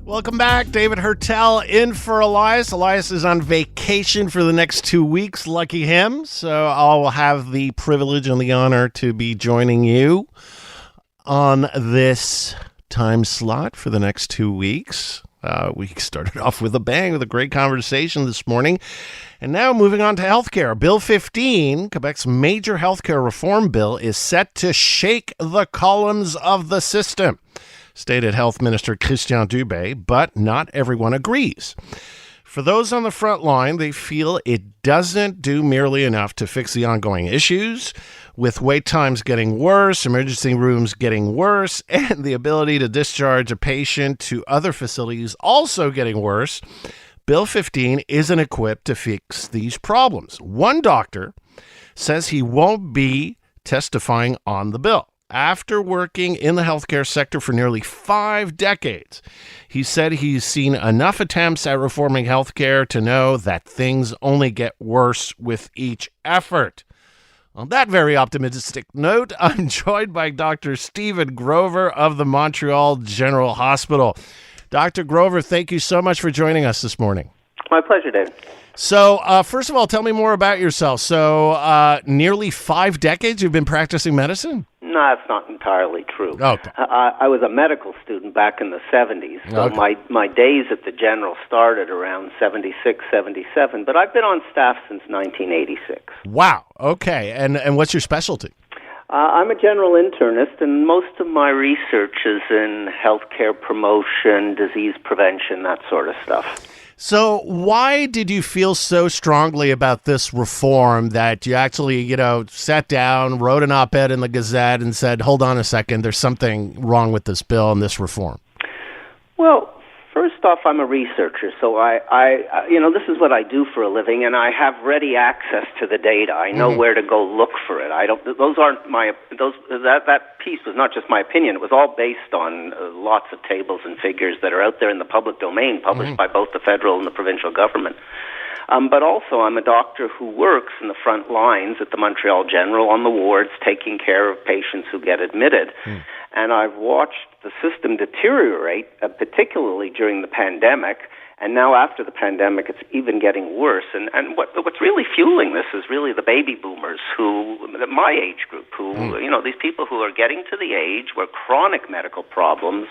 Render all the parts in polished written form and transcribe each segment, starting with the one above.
Welcome back. David Hertel in for Elias. Elias is on vacation for the next 2 weeks. Lucky him. So I'll have the privilege and the honor to be joining you on this time slot for the next 2 weeks. We started off with a bang with a great conversation this morning. And now moving on to healthcare. Bill 15, Quebec's major healthcare reform bill, is set to shake the columns of the system, stated Health Minister Christian Dubé, but not everyone agrees. For those on the front line, they feel it doesn't do merely enough to fix the ongoing issues, with wait times getting worse, emergency rooms getting worse, and the ability to discharge a patient to other facilities also getting worse. Bill 15 isn't equipped to fix these problems. One doctor says he won't be testifying on the bill. After working in the healthcare sector for nearly 5 decades, he said he's seen enough attempts at reforming healthcare to know that things only get worse with each effort. On that very optimistic note, I'm joined by Dr. Stephen Grover of the Montreal General Hospital. Dr. Grover, thank you so much for joining us this morning. My pleasure, David. So, first of all, tell me more about yourself. So, nearly 5 decades you've been practicing medicine? No, that's not entirely true. Okay. I was a medical student back in the 70s, so Okay. my days at the General started around 76, 77, but I've been on staff since 1986. Wow. Okay. And what's your specialty? I'm a general internist, and most of my research is in healthcare promotion, disease prevention, that sort of stuff. So why did you feel so strongly about this reform that you actually, sat down, wrote an op-ed in the Gazette and said, hold on a second, there's something wrong with this bill and this reform? Well, first off, I'm a researcher, so this is what I do for a living, and I have ready access to the data. I know where to go look for it. That piece was not just my opinion. It was all based on lots of tables and figures that are out there in the public domain, published by both the federal and the provincial government. But also, I'm a doctor who works in the front lines at the Montreal General on the wards, taking care of patients who get admitted. And I've watched the system deteriorate, particularly during the pandemic. And now after the pandemic, it's even getting worse. And what's really fueling this is really the baby boomers, my age group, these people who are getting to the age where chronic medical problems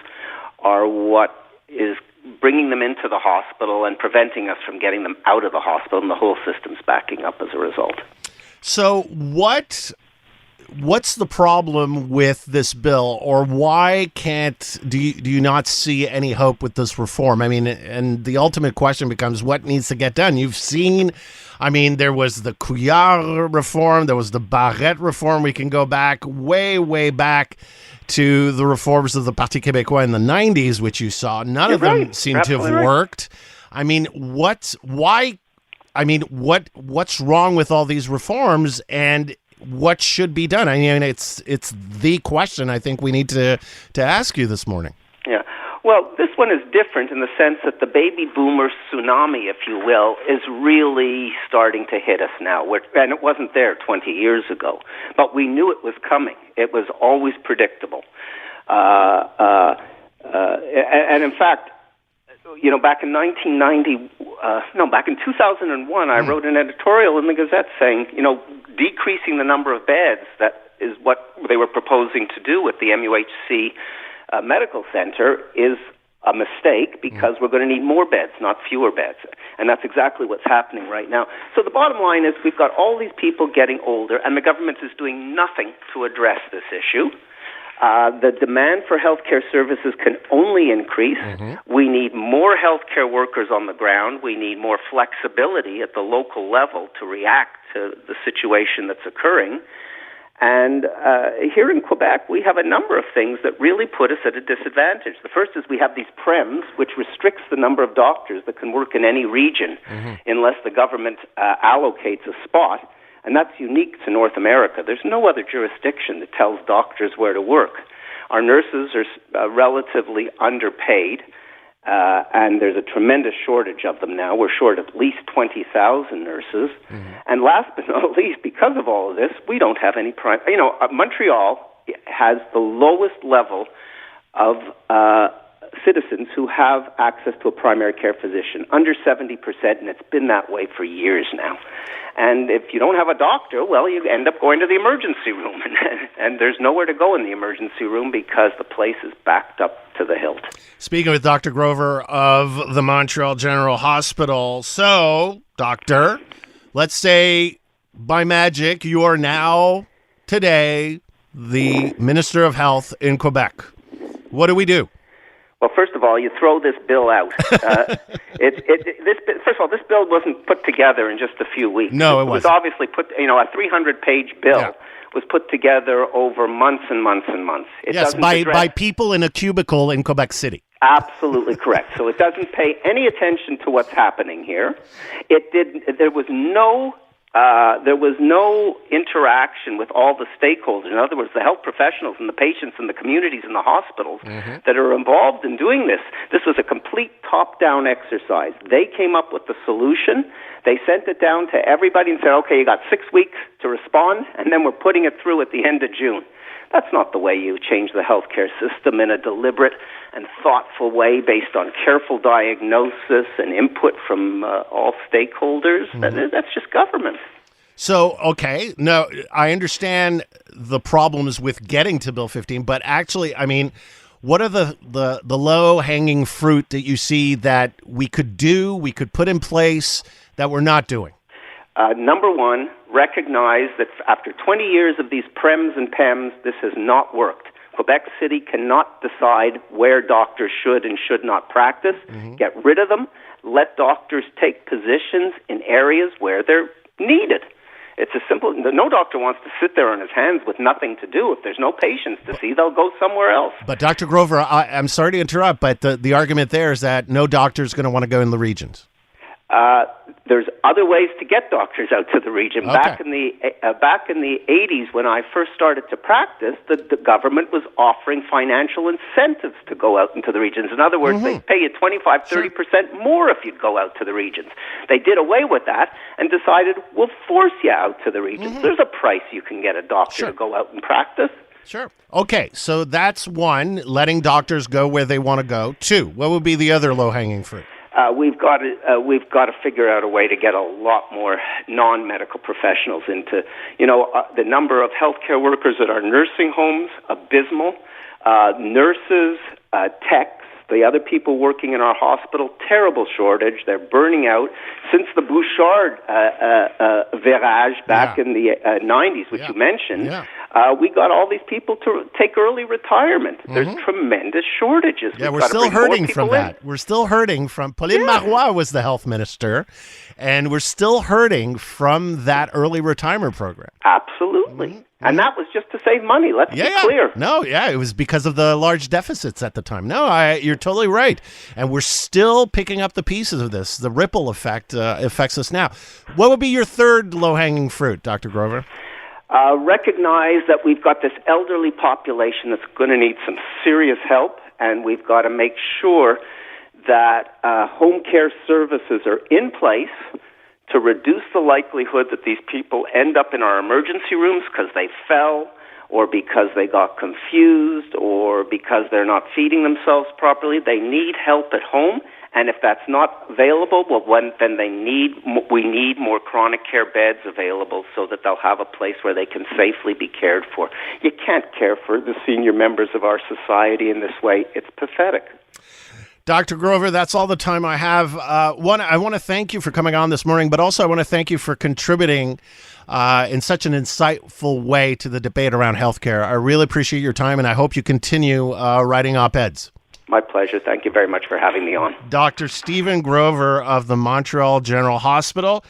are what is bringing them into the hospital and preventing us from getting them out of the hospital, and the whole system's backing up as a result. So what's the problem with this bill, or why do you not see any hope with this reform? I mean, and the ultimate question becomes, what needs to get done? You've seen, there was the Couillard reform, there was the Barrette reform. We can go back, way back to the reforms of the Parti Québécois in the 90s, which you saw. None of them seem to have worked. What's wrong with all these reforms, and what should be done? It's the question I think we need to ask you this morning. Yeah. Well, this one is different in the sense that the baby boomer tsunami, if you will, is really starting to hit us now. And it wasn't there 20 years ago. But we knew it was coming. It was always predictable. And in fact, back in 2001, I wrote an editorial in the Gazette saying, decreasing the number of beds, that is what they were proposing to do with the MUHC medical center, is a mistake, because we're going to need more beds, not fewer beds. And that's exactly what's happening right now. So the bottom line is we've got all these people getting older, and the government is doing nothing to address this issue. The demand for healthcare services can only increase. We need more healthcare workers on the ground. We need more flexibility at the local level to react to the situation that's occurring. And here in Quebec, we have a number of things that really put us at a disadvantage. The first is we have these PREMs, which restricts the number of doctors that can work in any region unless the government allocates a spot. And that's unique to North America. There's no other jurisdiction that tells doctors where to work. Our nurses are relatively underpaid, and there's a tremendous shortage of them now. We're short at least 20,000 nurses. And last but not least, because of all of this, we don't have any Montreal has the lowest level of citizens who have access to a primary care physician, under 70%, and it's been that way for years now. And if you don't have a doctor, well, you end up going to the emergency room, and there's nowhere to go in the emergency room because the place is backed up to the hilt. Speaking with Dr. Grover of the Montreal General Hospital. So, doctor, let's say by magic you are now, today, the Minister of Health in Quebec. What do we do? Well, first of all, you throw this bill out. First of all, this bill wasn't put together in just a few weeks. No, it was obviously put. A 300-page bill was put together over months and months and months. By people in a cubicle in Quebec City. Absolutely correct. So it doesn't pay any attention to what's happening here. There was no interaction with all the stakeholders. In other words, the health professionals and the patients and the communities and the hospitals that are involved in doing this. This was a complete top-down exercise. They came up with the solution. They sent it down to everybody and said, okay, you got 6 weeks to respond, and then we're putting it through at the end of June. That's not the way you change the healthcare system in a deliberate and thoughtful way based on careful diagnosis and input from all stakeholders. That's just government. So, okay, no, I understand the problems with getting to Bill 15, but actually, I mean, what are the low-hanging fruit that you see that we could do, we could put in place that we're not doing? Number one, recognize that after 20 years of these PREMs and PEMs, this has not worked. Quebec City cannot decide where doctors should and should not practice. Get rid of them. Let doctors take positions in areas where they're needed. It's a simple. No doctor wants to sit there on his hands with nothing to do. If there's no patients to see, they'll go somewhere else. But Dr. Grover, I'm sorry to interrupt, but the argument there is that no doctor is going to want to go in the regions. There's other ways to get doctors out to the region. Okay. Back in the 80s, when I first started to practice, the government was offering financial incentives to go out into the regions. In other words, they'd pay you 25-30% more if you'd go out to the regions. They did away with that and decided, we'll force you out to the regions. There's a price you can get a doctor to go out and practice. Sure. Okay, so that's one, letting doctors go where they want to go. Two, what would be the other low-hanging fruit? We've got to figure out a way to get a lot more non-medical professionals into, the number of healthcare workers at our nursing homes, abysmal. Nurses, techs, the other people working in our hospital, terrible shortage. They're burning out. Since the Bouchard virage back in the 90s, which you mentioned, we got all these people to take early retirement. There's tremendous shortages. Yeah, we're still hurting from that. We're still hurting from... Pauline Marois was the health minister, and we're still hurting from that early retirement program. Absolutely. And that was just to save money. Let's be clear. No, it was because of the large deficits at the time. No, you're totally right. And we're still picking up the pieces of this. The ripple effect affects us now. What would be your third low-hanging fruit, Dr. Grover? Recognize that we've got this elderly population that's going to need some serious help, and we've got to make sure that home care services are in place to reduce the likelihood that these people end up in our emergency rooms because they fell or because they got confused or because they're not feeding themselves properly. They need help at home, and if that's not available, then we need more chronic care beds available so that they'll have a place where they can safely be cared for. You can't care for the senior members of our society in this way. It's pathetic. Dr. Grover, that's all the time I have. I want to thank you for coming on this morning, but also I want to thank you for contributing in such an insightful way to the debate around healthcare. I really appreciate your time, and I hope you continue writing op-eds. My pleasure. Thank you very much for having me on. Dr. Stephen Grover of the Montreal General Hospital.